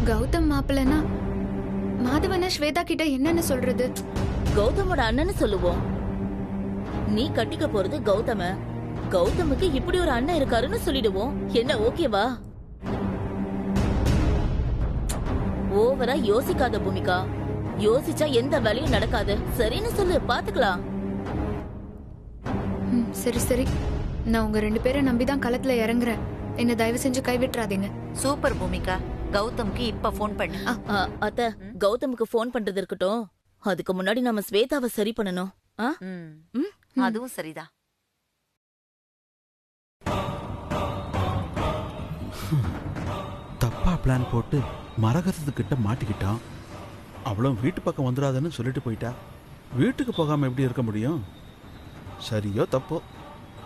கௌதம் மாப்பிள்ளனா மாதவன ஸ்வேதா கிட்ட என்னன்னு சொல்றது? கௌதமோட அண்ணன்னு சொல்லுவோம். நீ கட்டிக்க போறது கௌதம. கௌதமுக்கு இப்படி ஒரு அண்ணன் இருக்காருன்னு சொல்லிடுவோம். என்ன ஓகேவா? ஓவரா யோசிக்காத பூமிகா. யோசிச்சா எந்த வேலையும் நடக்காது. சரின்னு சொல்லு, பாத்துக்கலாம். சரி சரி, நான் உங்க 2 பேரை நம்பிதான் களத்துல இறங்குறேன். என்ன தயவு செஞ்சு கைவிட்டுறாதீங்க. சூப்பர் பூமிகா. கௌதம்க்கு இப்ப போன் பண்ணு. அத்த, கௌதமுக்கு போன் பண்றது இருக்கட்டும். அதுக்கு முன்னாடி நம்ம ஸ்வேதாவை சரி பண்ணணும். அதுவும் சரிதான். தப்பா பிளான் போட்டு மரகதத்துக்கிட்ட மாட்டிக்கிட்டான். அவளும் வீட்டு பக்கம் வந்துடாதுன்னு சொல்லிட்டு போயிட்டா. வீட்டுக்கு போகாம எப்படி இருக்க முடியும்? சரியோ தப்போ,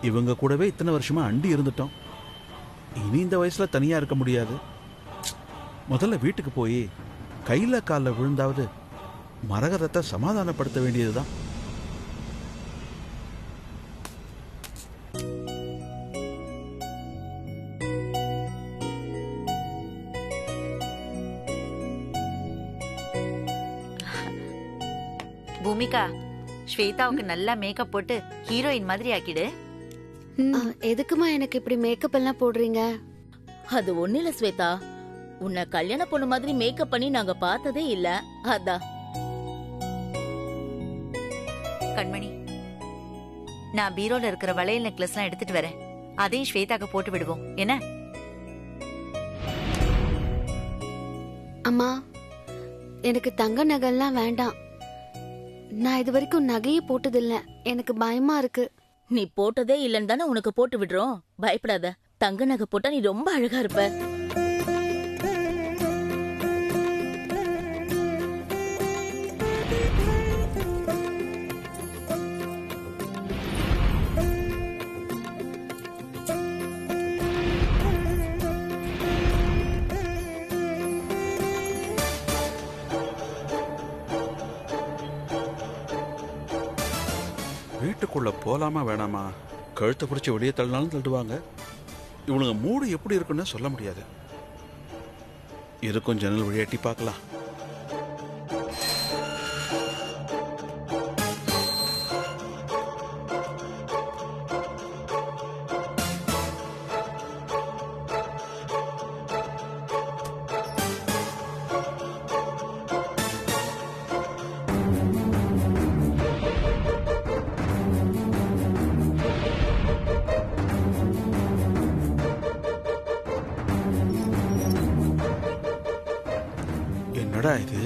இவங்க கூடவே இத்தனை வருஷமா அண்டி இருந்துட்டோம். இனி இந்த வயசுல தனியா இருக்க முடியாது. முதல்ல வீட்டுக்கு போய் கையில காலில் விழுந்தாவது மரகதத்தை சமாதானப்படுத்த வேண்டியதுதான். பூமிகா, ஸ்வேதாவுக்கு நல்லா மேக்கப் போட்டு ஹீரோயின் மாதிரி ஆக்கிடு. எதுக்குமா எனக்கு இப்படி மேக்கப் எல்லாம் போடுறீங்க? அது ஒண்ணு இல்ல ஸ்வேதா, உன்னை கல்யாண பொண்ணு மாதிரி மேக்கப் பண்ணி நாங்க பார்த்ததே இல்ல. அதான். கண்மணி, நான் பீரோல இருக்கிற வளையல் நெக்லஸ் எல்லாம் எடுத்துட்டு வரேன். அதையும் ஸ்வேதாக்கு போட்டு விடுவோம். என்ன? அம்மா, எனக்கு தங்க நகைலாம் வேண்டாம். நான் இது வரைக்கும் நகையே போட்டதில்ல. எனக்கு பயமா இருக்கு. நீ போட்டதே இல்லன்னு தானே உனக்கு போட்டு விடுறோம். பயப்படாத. தங்க நகை போட்டா நீ ரொம்ப அழகா இருப்ப. வீட்டுக்குள்ள போலாமா வேணாமா? கழுத்தை பிடிச்சி வெளியே தள்ளினாலும் தள்ளுவாங்க. இவனுங்க மூடு எப்படி இருக்குன்னு சொல்ல முடியாது. இருக்கும் ஜன்னல் வழியா எட்டி பார்க்கலாம். என்னடா இது?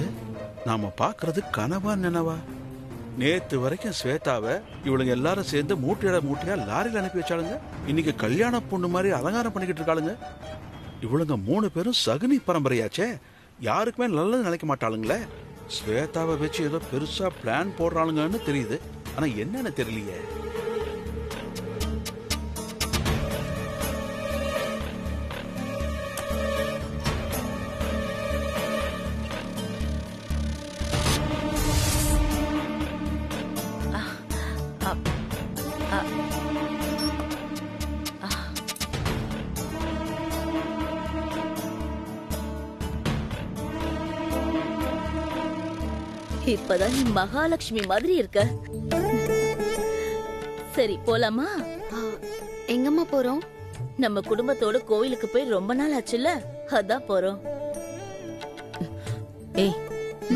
நாம பாக்குறது கனவா நினைவா? நேத்து வரைக்கும் ஸ்வேதாவை இவளுங்க எல்லாரும் சேர்ந்து மூட்டையா லாரியில் அனுப்பி வச்சாளுங்க. இன்னைக்கு கல்யாண பொண்ணு மாதிரி அலங்காரம் பண்ணிக்கிட்டு இருக்காளுங்க. இவளுங்க 3 பேரும் சகுனி பரம்பரையாச்சே. யாருக்குமே நல்லது நினைக்க மாட்டாளுங்களே. ஸ்வேதாவை வச்சு ஏதோ பெருசா பிளான் போடுறாளுங்கன்னு தெரியுது. ஆனா என்னன்னு தெரியலையே. இப்பதான் நீ மகாலட்சுமி மாதிரி இருக்க. சரி, போலாமா? எங்கம்மா போறோம்? நம்ம குடும்பத்தோட கோயிலுக்கு போய் ரொம்ப நாள் ஆச்சுல்ல, அதான் போறோம். ஏய்,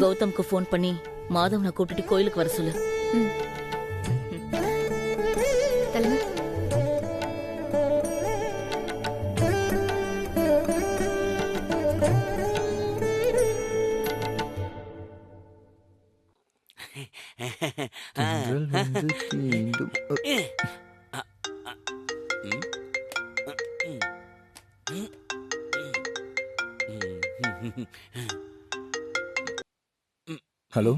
கௌதம்க்கு போன் பண்ணி மாதவனை கூட்டிட்டு கோயிலுக்கு வர சொல்லு. ஹலோ,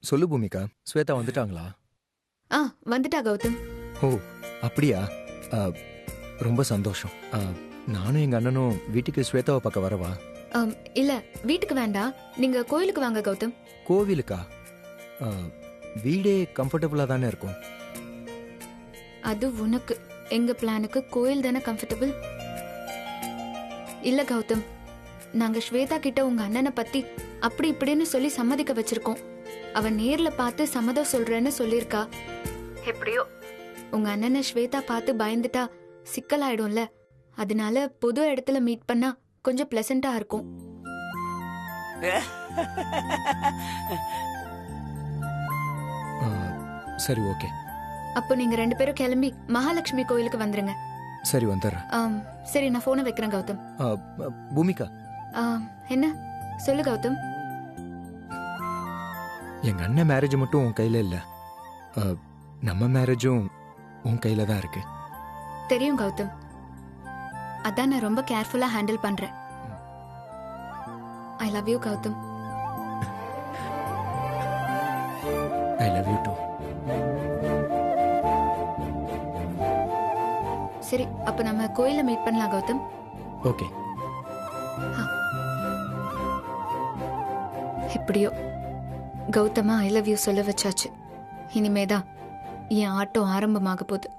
சொல்லு பூமிகா. ஸ்வேதா வந்துட்டாங்களா? வந்துட்டா கௌதம். ஓ அப்படியா? ரொம்ப சந்தோஷம். நானும் எங்க அண்ணனும் வீட்டுக்கு ஸ்வேதாவை பார்க்க வரவா? இல்ல, வீட்டுக்கு வேண்டாம். நீங்க கோயிலுக்கு வாங்க கௌதம். கோவிலுக்கா? வீடே கம்ஃபர்டபுளா தானே இருக்கும். அது உனக்கு. எங்க பிளானுக்கு கோயில் தானே கம்ஃபர்டபுள். இல்ல கௌதம், நாங்க ஸ்வேதா கிட்ட உங்க அண்ணனை பத்தி அப்படி இப்படின்னு சொல்லி சம்மதிக்க வச்சிருக்கோம். அவ நேர்ல பார்த்து சம்மதம் சொல்றேன்னு சொல்லிருக்கா. எப்படியோ உங்க அண்ணனை ஸ்வேதா பார்த்து பயந்துட்டா சிக்கலாயிடும்ல. அதனால பொது இடத்துல மீட் பண்ணா கொஞ்சம் பிளசண்டா இருக்கும். சரி ஓகே. அப்போ நீங்க 2 பேரும் கிளம்பி மகாலட்சுமி கோயிலுக்கு வந்துருங்க. சரி வந்துடுறேன். சரி, நான் போனை வைக்கிறேன் கௌதம். பூமிகா, என்ன சொல்லு கௌதம். எங்க அண்ணன் மேரேஜ் மட்டும் உன் கையில இல்ல, நம்ம மேரேஜும் உன் கையில தான் இருக்கு. தெரியும் கௌதம், அதான் நான் ரொம்ப கேர்ஃபுல்லா ஹேண்டில் பண்றேன். I love you Gautam. I love you too. சரி, அப்ப நம்ம கோயில மீட் பண்ணலாம் கௌதம். ஓகே. எப்படியோ கௌதமா ஐ லவ் யூ சொல்ல வச்சாச்சு. இனிமேதான் என் ஆட்டம் ஆரம்பமாக போகுது.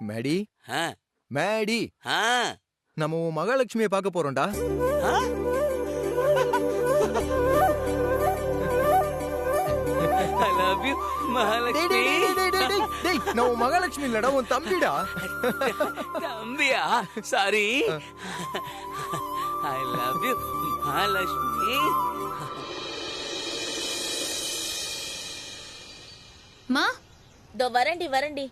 மேடி மேடி, நம்ம உன் மகாலட்சுமியை பார்க்க போறோம்டா. I love you, Mahalakshmi. நான் உன் மகாலட்சுமி இல்லடா, உன் தம்பிடா. தம்பியா? Sorry. I love you, Mahalakshmi. மா, இதோ வரண்டி.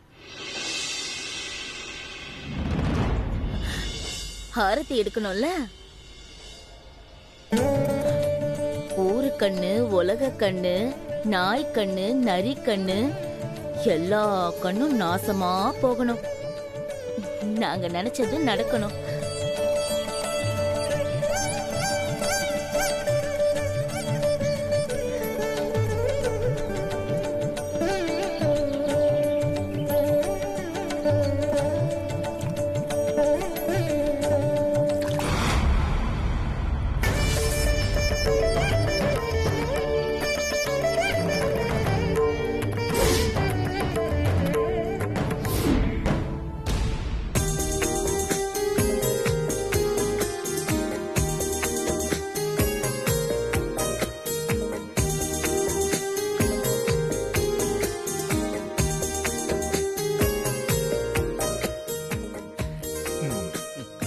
ஆரத்தி எடுக்கணும்ல. ஊரு கண்ணு, உலக கண்ணு, நாய் கண்ணு, நரி கண்ணு, எல்லா கண்ணும் நாசமா போகணும். நாங்க நினைச்சது நடக்கணும்.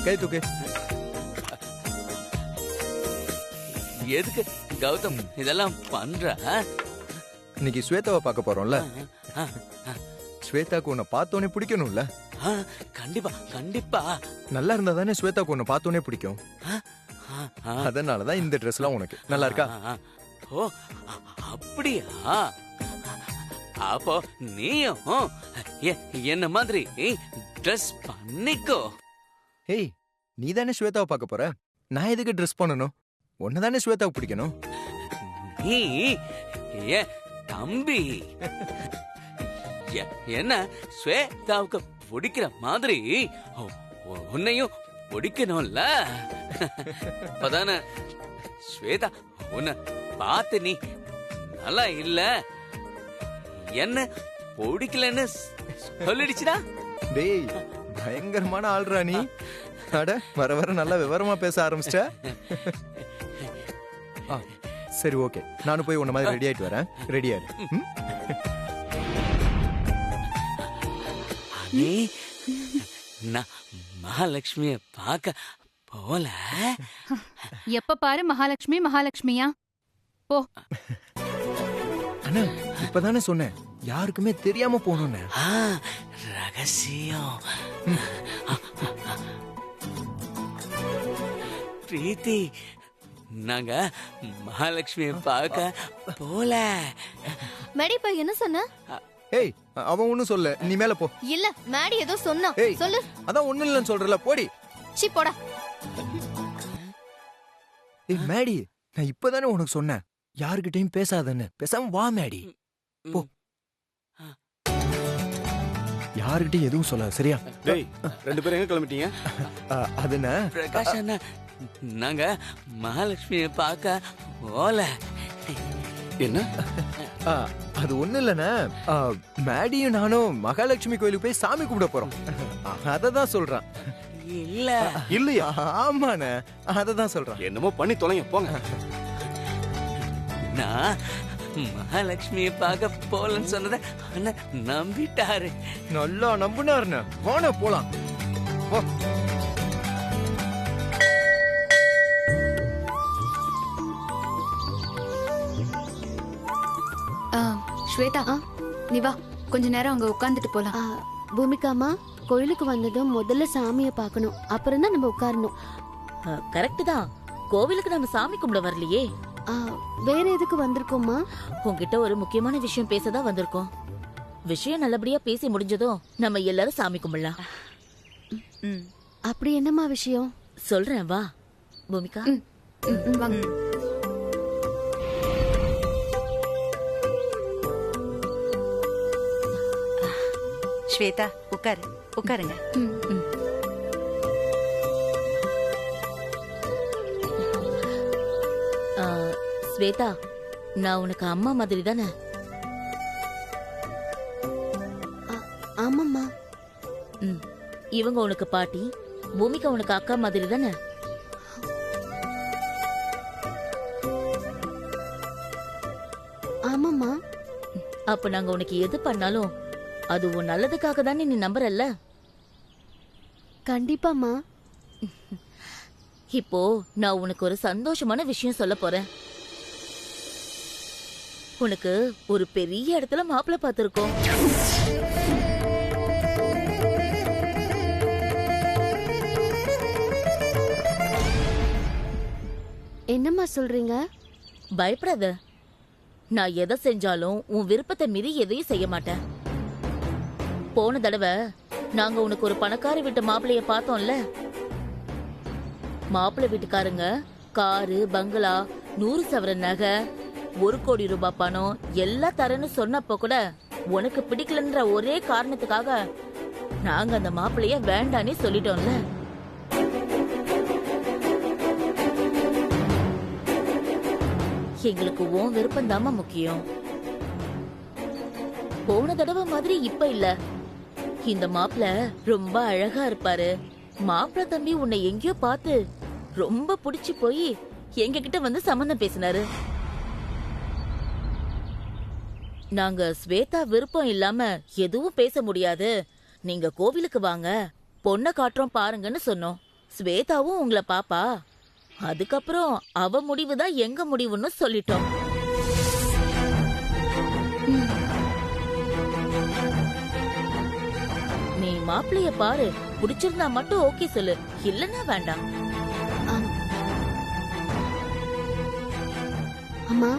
கை தூக்கு. எதுக்கு கௌதம் இதெல்லாம் பண்ற? இன்னைக்கு ஸ்வேதாவை பார்க்க போறோம்ல, ஸ்வேதாக்கு உன்னை பார்த்தோன்னே பிடிக்கணும்ல. கண்டிப்பா. நல்லா இருந்தா தானே ஸ்வேதாக்கு உன்னை பார்த்தோன்னே பிடிக்கும். அதனாலதான் இந்த ட்ரெஸ்லாம் உனக்கு நல்லா இருக்கா? ஓ அப்படியா? அப்போ நீயும் என்ன மாதிரி ட்ரெஸ் பண்ணிக்கோ. ஏய், நீ தானே ஸ்வேதாவை பார்க்க போற, நான் எதுக்கு ட்ரெஸ் பண்ணணும்? உன்னை தானே ஸ்வேதாவை பிடிக்கணும். நீ ஏன் தம்பி என்ன ஸ்வேதாவுக்கு பிடிக்கிற மாதிரி உன்னையும் பிடிக்கணும்ல. அப்பதானே ஸ்வேதா உன்னை பார்த்து நீ நல்லா இல்ல என்ன பிடிக்கலன்னு சொல்லிடுச்சுடா. டேய், பயங்கரமான ஆள்ரா நீ. அட, வர வர நல்லா விவரமா பேச ஆரம்பிச்சிட்ட. சரி ஓகே, நானும் போய் உன்ன மாதிரி ரெடி ஆயிட்டு வரேன். ரெடியா இரு. நான் மகாலட்சுமிய பார்க்க போல. எப்ப பாரு மகாலட்சுமியா போ. அண்ணா, இப்பதானே சொன்னேன் யாருக்குமே தெரியாம போகணும்னு. ரகசியம். பிரீத்தி, நாங்க மகாலட்சுமிய பார்க்க போல. மேடிப்பா என்ன சொன்ன? ஏய், அவன் ஒண்ணும் சொல்ல, நீ மேல போ. இல்ல, மேடி ஏதோ சொன்னா. ஏய், சொல்லு. அதான் ஒண்ணு இல்லன்னு சொல்றல, போடி. சீ போடா. ஏய் மேடி, நான் இப்பதானே உனக்கு சொன்னேன் யாருக்கிட்டையும் பேசாதன்னு. பேசாம வா மேடி, போ. யாருக்கிட்டையும் எதுவும் சொல்லாத, சரியா? டேய், 2 பேரும் எங்க கிளம்பிட்டீங்க? அதுன பிரகாஷ் அண்ணா, நாங்க மகாலட்சுமிய பார்க்க போல. என்ன? அது ஒண்ணு இல்லண்ணே, மேடியும் நானும் மகாலட்சுமி கோயிலுக்கு போய் சாமி கும்பிட போறோம். அததான் சொல்றான். இல்ல இல்லையா? ஆமாண்ணே, அததான் சொல்றேன். என்னமோ பண்ணி தொலைங்க போங்க. நான் மகாலட்சுமியை பார்க்க போலன்னு சொன்னதை அண்ணன் நம்பிட்டாரு. நல்லா நம்புனாருண்ணே. வாண்ணே போலாம். போ. ஸ்வேதா நீ வா, கொஞ்ச நேரம் அங்க உட்காந்துட்டு போலாம். பூமிகாமா, கோயிலுக்கு வந்ததும் முதல்ல சாமியை பார்க்கணும், அப்புறம் தான் நம்ம உட்காரணும். கரெக்ட் தான். கோவிலுக்கு நம்ம சாமி கும்பிட வரலையே. வேற எதுக்கு வந்திருக்கோமா? உன்கிட்ட ஒரு முக்கியமான விஷயம் பேசதான் வந்திருக்கோம். விஷயம் நல்லபடியா பேசி முடிஞ்சதும் நம்ம எல்லாரும் சாமி கும்பிடலாம். அப்படி என்னம்மா விஷயம்? சொல்றேன் வா பூமிகா. வாங்க. ஸ்வேதா உட்காருங்க. ஸ்வேதா, நான் உனக்கு அம்மா மாதிரி தானே? ஆமாம்மா. இவங்க உனக்கு பாட்டி, பூமிகா உனக்கு அக்கா மாதிரி தானே? ஆமாம்மா. அப்ப நாங்க உனக்கு எது பண்ணாலும் அது உன் நல்லதுக்காக தானே நீ நம்புறல்ல? கண்டிப்பாம்மா. இப்போ நான் உனக்கு ஒரு சந்தோஷமான விஷயம் சொல்ல போறேன். உனக்கு ஒரு பெரிய இடத்துல மாப்பிள்ளை பார்த்திருக்கோம். என்னம்மா சொல்றீங்க? பயப்படாத. நான் எதை செஞ்சாலும் உன் விருப்பத்தை மீறி எதையும் செய்ய மாட்டேன். போன தடவை நாங்க உனக்கு ஒரு பணக்கார வீட்டு மாப்பிள்ளைய பார்த்தோம்ல, மாப்பிள்ளை வீட்டுக்காரங்க காரு, பங்களா, 100 சவரன் நகை, 1 கோடி ரூபாய் பணம் எல்லாம் தரேன்னு சொன்னப்போ கூட உனக்கு பிடிக்கலன்ற ஒரே காரணத்துக்காக நாங்க அந்த மாப்பிள்ளைய வேண்டானே சொல்லிட்டோம்ல. எங்களுக்கு உன் விருப்பம் தாமா முக்கியம். போன தடவை மாதிரி இப்ப இல்ல. இந்த மாப்பிள்ள ரொம்ப அழகா இருப்பாரு. மாப்பிள்ள தம்பி உன்னை எங்கேயோ பார்த்து ரொம்ப பிடிச்சு போய் எங்க கிட்ட வந்து சம்மந்தம் பேசினாரு. நாங்க ஸ்வேதா விருப்பம் இல்லாம எதுவும் பேச முடியாது, நீங்க கோவிலுக்கு வாங்க, பொண்ணை காட்டுறோம் பாருங்கன்னு சொன்னோம். ஸ்வேதாவும் உங்களை பாப்பா, அதுக்கப்புறம் அவ முடிவுதான் எங்க முடிவுன்னு சொல்லிட்டோம். நீ மாப்பிளைய பாரு, பிடிச்சிருந்தா மட்டும் ஓகே சொல்லு, இல்லன்னா வேண்டாம். அம்மா,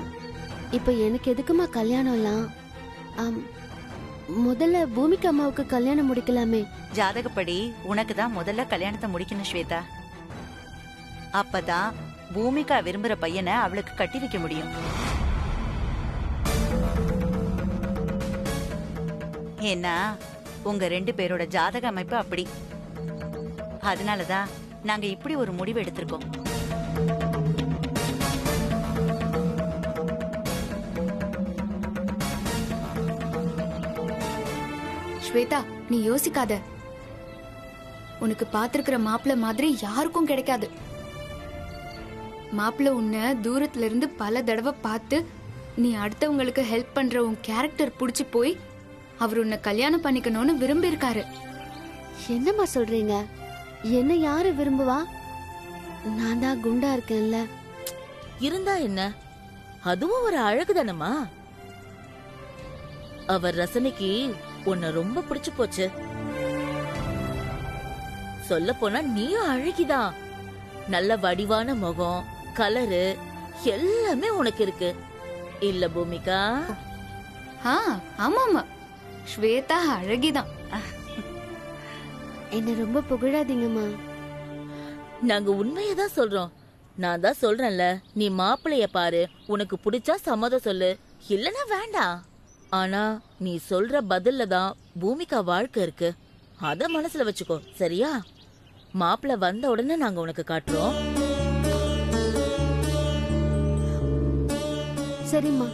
இப்ப எனக்கு எதுக்குமா கல்யாணம்லாம்? முதல்ல பூமிகா அம்மாவுக்கு கல்யாணம் முடிக்கலாமே. ஜாதகப்படி உனக்கு தான் முதல்ல கல்யாணத்தை முடிக்கணும் ஸ்வேதா. அப்பதான் பூமிகா விரும்புற பையனை அவளுக்கு கட்டி வைக்க முடியும். ஏன்னா உங்க 2 பேரோட ஜாதக அமைப்பு அப்படி. அதனாலதான் நாங்க இப்படி ஒரு முடிவு எடுத்திருக்கோம். ஸ்வேதா, நீ யோசிக்காத. உனக்கு பாத்திருக்கிற மாப்பிள்ள மாதிரி யாருக்கும் கிடைக்காது. மாப்பிள்ள உன்னை தூரத்துல இருந்து பல தடவை பார்த்து நீ அடுத்தவங்களுக்கு ஹெல்ப் பண்ற உன் கேரக்டர் புடிச்சு போய் அவர் உன்னை கல்யாணம் பண்ணிக்கணும்னு விரும்பி இருக்காரு. என்னம்மா சொல்றீங்க? என்ன யாரு விரும்புவா? நான் தான் குண்டா இருக்கேன்ல. இருந்தா என்ன, அதுவும் ஒரு அழகு தானம்மா. அவர் ரசனைக்கு உன்னை ரொம்ப பிடிச்சு போச்சு. சொல்ல போனா நீயும் அழகிதான். நல்ல வடிவான முகம், கலரு எல்லாமே உனக்கு இருக்கு இல்ல பூமிகா? ஆமாமா, ஸ்வேதா அழகிதான். என்ன ரொம்ப புகழாதீங்கம்மா. நாங்க உண்மையதான் சொல்றோம். நான் தான் சொல்றேன்ல, நீ மாப்பிளைய பாரு, உனக்கு பிடிச்சா சம்மதம் சொல்லு, இல்லனா வேண்டாம். ஆனா நீ சொல்ற பதில்ல தான் பூமிகா வாழ்க்கை இருக்கு, அத மனசுல வச்சுக்கோ சரியா? மாப்பிள்ள வந்த உடனே நாங்க உனக்கு காட்டுறோம். சரிம்மா.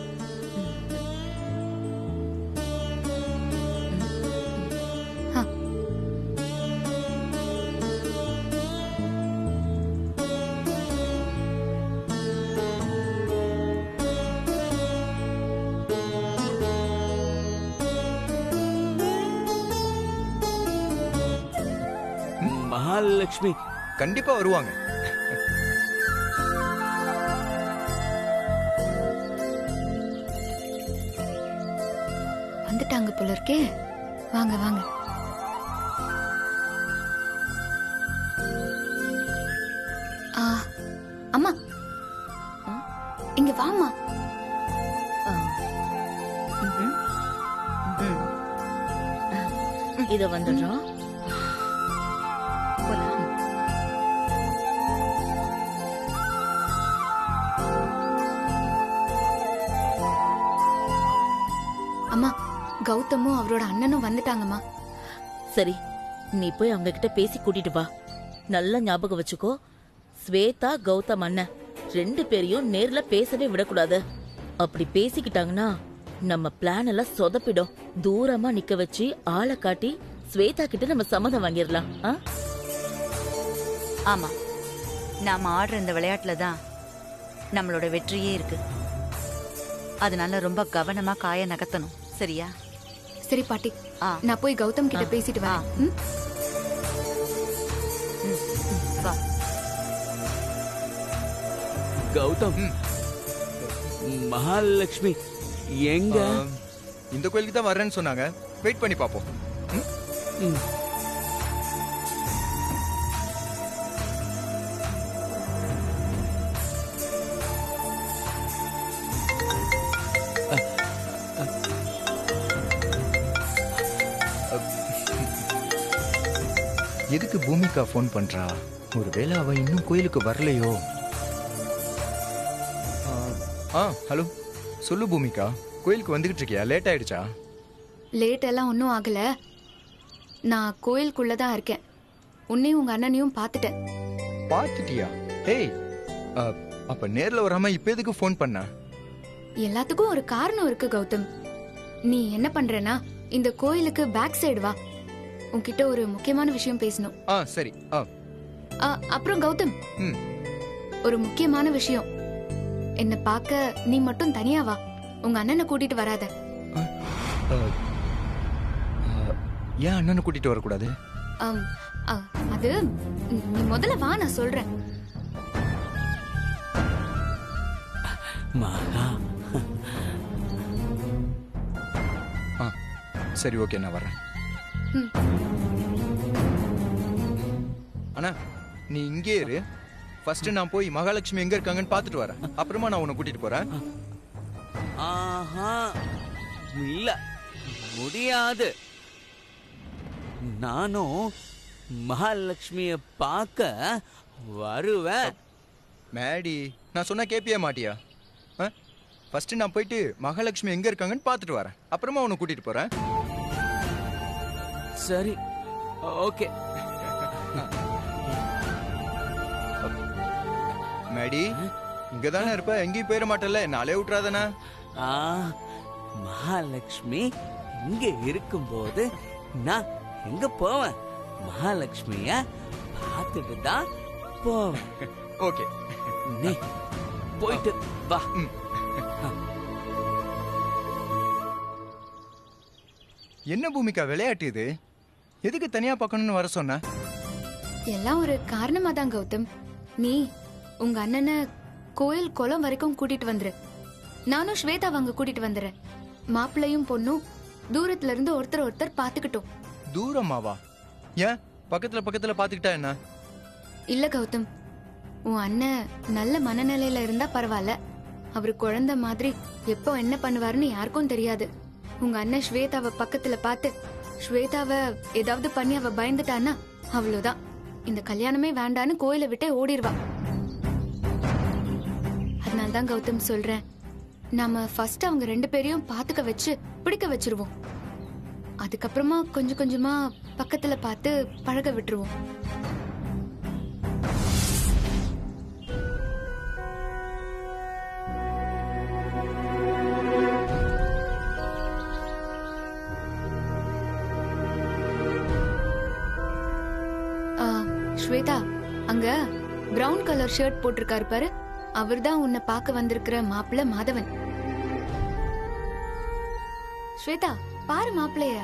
மகாலட்சுமி கண்டிப்பா வருவாங்க. வந்துட்டாங்க போல இருக்கே. வாங்க வாங்க. ஆ, அம்மா இங்க வாமா. இத வந்துடுறோம். அம்மா, கௌதமும் அவரோட அண்ணனும் வந்துட்டாங்கம்மா. சரி, நீ போய் அவங்க கிட்ட பேசி கூட்டிட்டு வா. நல்ல ஞாபகம் வச்சுக்கோ, ஸ்வேதா கௌதம் அண்ணன் 2 பேரையும் நேர்ல பேசவே விடக்கூடாது. அப்படி பேசிக்கிட்டாங்கன்னா நம்ம பிளான் எல்லாம் சொதப்பிடும். தூரமா நிக்க வச்சு ஆளை காட்டி ஸ்வேதா கிட்ட நம்ம சம்மதம் வாங்கிடலாம். ஆமா, நாம ஆடுற இந்த விளையாட்டுல தான் நம்மளோட வெற்றியே இருக்கு. அதனால ரொம்ப கவனமா காய நகர்த்தணும். சரியா? சரி பாட்டி, நான் போய் கௌதம் கிட்ட பேசிட்டு வரேன். வா. கௌதம், மகாலட்சுமி எங்க? இந்த கோயிலுக்கு தான் வர்றேன்னு சொன்னாங்க. வெயிட் பண்ணி பாப்போம். எதுக்கு பூமிகா ஃபோன் பண்றா? ஒருவேளை அவ இன்னும் கோயிலுக்கு வரலையோ? ஹலோ, சொல்லு பூமிகா. கோயிலுக்கு வந்துகிட்டு இருக்கியா? லேட் ஆயிடுச்சா? லேட் எல்லாம் ஒன்றும் ஆகல. நான் கோயிலுக்குள்ளதான் இருக்கேன். உன்னையும் உங்க அண்ணனையும் பார்த்துட்டேன். பார்த்துட்டியா? ஏய், அப்ப நேர்ல வராம இப்ப எதுக்கு ஃபோன் பண்ண? எல்லாத்துக்கும் ஒரு காரணம் இருக்கு கௌதம். நீ என்ன பண்றேன்னா, இந்த கோயிலுக்கு பேக் சைடு வா. உன்கிட்ட ஒரு முக்கியமான விஷயம் பேசணும். சரி. அப்புறம் கௌதம், ஒரு முக்கியமான விஷயம். என்ன பார்க்க நீ மட்டும் தனியா வா. உங்க அண்ணனை கூட்டிட்டு வராத. ஏன் அண்ணனை கூட்டிட்டு வரக்கூடாது? அது நீ முதல்ல வா, நான் சொல்றேன். மகா, சரி, ஓகே, நான் வரேன். அண்ணா, நீ இங்கே இரு. ஃபர்ஸ்ட் நான் போய் மகாலட்சுமி எங்க இருக்காங்கன்னு பார்த்துட்டு வரேன். அப்புறமா நான் உன்னை கூட்டிட்டு போறேன். இல்ல, முடியாது. நானும் மகாலட்சுமிய பார்க்க வருவேன். மேடி, நான் சொன்னா கேப்பிய மாட்டியா? ஃபர்ஸ்ட் நான் போயிட்டு மகாலட்சுமி எங்க இருக்காங்கன்னு பார்த்துட்டு வரேன். அப்புறமா உன்னை கூட்டிட்டு போறேன். சரி, ஓகே. மேடி, இங்கதானே இருப்ப, எங்கேயும் போயிட மாட்டல? நாளே விட்டுறாதானே? மகாலட்சுமி இங்க இருக்கும்போது நான் எங்க போவேன்? மகாலட்சுமிய பார்த்துட்டு தான் போவேன். ஓகே, நீ போயிட்டு வா. என்ன பூமிகா விளையாட்டு இது? எதுக்கு தனியா பார்க்கணும்னு வர சொன்ன? எல்லாம் ஒரு காரணமா தான் கௌதம். நீ உங்க அண்ணனை கோயில் குளம் வரைக்கும் கூட்டிட்டு வந்துரு. நானும் ஸ்வேதா அங்க கூட்டிட்டு வந்துடுறேன். மாப்பிள்ளையும் பொண்ணும் தூரத்துல இருந்து ஒருத்தர் பாத்துக்கிட்டோம். தூரமாவா? ஏன் பக்கத்துல பக்கத்துல பாத்துக்கிட்டா என்ன? இல்ல கௌதம், உன் அண்ணன் நல்ல மனநிலையில இருந்தா பரவாயில்ல. அவரு குழந்தை மாதிரி எப்போ என்ன பண்ணுவாருன்னு யாருக்கும் தெரியாது. உங்க அண்ணன் ஸ்வேதாவை பக்கத்துல பார்த்து ஸ்வேதாவை ஏதாவது பண்ணி அவ பயந்துட்டான்னா அவ்வளவுதான். இந்த கல்யாணமே வேண்டான்னு கோயிலை விட்டே ஓடிடுவா. அதனால்தான் கௌதம் சொல்றேன், நாம ஃபர்ஸ்ட் அவங்க 2 பேரையும் பாத்துக்க வச்சு பிடிக்க வச்சிருவோம். அதுக்கப்புறமா கொஞ்சம் கொஞ்சமா பக்கத்துல பார்த்து பழக விட்டுருவோம். ஸ்வேதா, அங்க பிரவுன் கலர் ஷர்ட் போட்டிருக்காரு பாரு, அவர்தான் உன்னை பார்க்க வந்திருக்கிற மாப்பிள்ள மாதவன். ஸ்வேதா, பாரு மாப்பிள்ளைய.